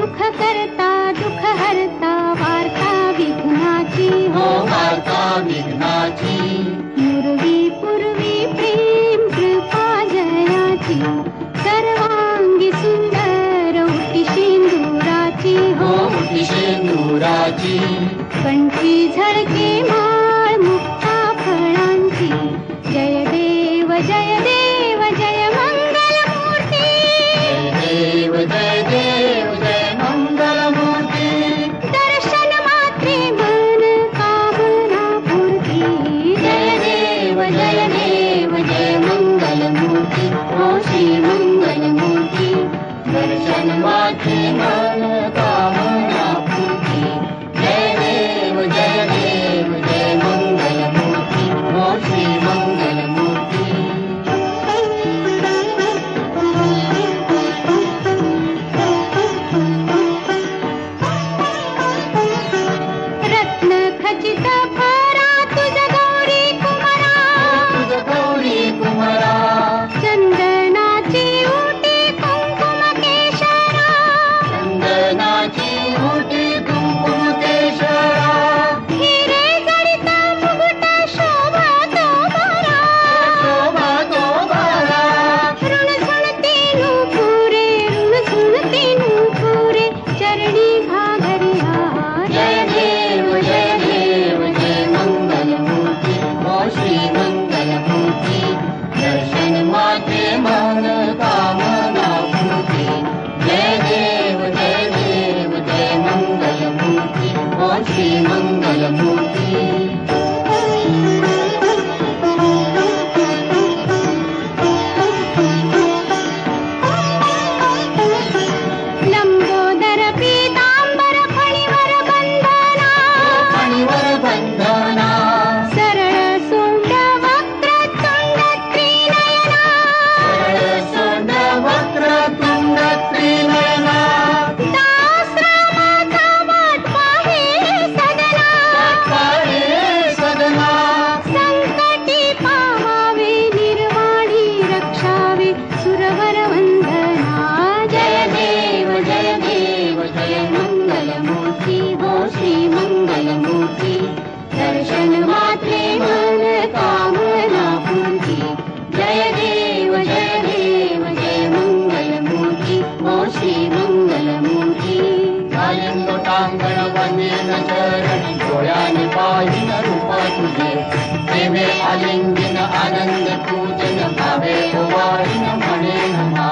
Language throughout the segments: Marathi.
सुख करता दुःख हरता वार्ता विघ्नाची हो वार्ता विघ्नाची पूर्वी प्रेम कृपा जयाची सर्वांगी सुंदर उटी शेंदुराची हो उटी शेंदुराची कंठी झळके माळ मुक्ता फळांची जय देव जय देव जय मंगल मूर्ती जय देव जय मंगल मूर्ती दर्शन मात्रे मन कामना पूर्ती जय देव जय मंगल मूर्ती हो श्री मंगल मूर्ती दर्शन मात्रे मन कामना पूर्ती जय देव जय मंगल मूर्ती हो श्री मंगल मूर्ती रत्न खचित भरा तुझ गौरी कुमारा चंदनाची उटी कुंकुम केशरा चंदनाची उटी कुंकुम केशरा हिरे जडित मुकुट शोभा तो भरा ऋणझुणती नूपुरे चरणी घाघरिया जय देव जय मंगल मूर्ती हो श्री मंगल मूर्ती दर्शन माते मन कामना पूर्ती जय देव जय मंगल मूर्ती हो श्री मंगल मूर्ती लंबोदर पीतांबर फणीवर बंधना सरळ सोंड वक्रतुंड त्रिनयना सोंड वक्रतुंड त्रिनयना दासरामाचा वाट पाहे सदना संकटी पाहावे निर्वाणी रक्षावे सुरवर वंदना जय देव जय मंगल मूर्ती हो श्री मंगल मूर्ती दर्शन मात्रे मन कामना पूर्ती जय देव जय मंगल मूर्ती हो श्री मंगल मूर्ती लोटांगण वंदेन चरण डोळ्याने पाहिन रूप तुझे प्रेमे आलिंगन आनंद पूजन भावे ओवाळीन म्हणेन मा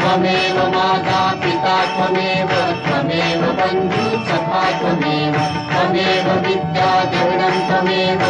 त्वमेव माता पिता त्वमेव बंधू सखा त्वमेव विद्या देवनं त्वमेव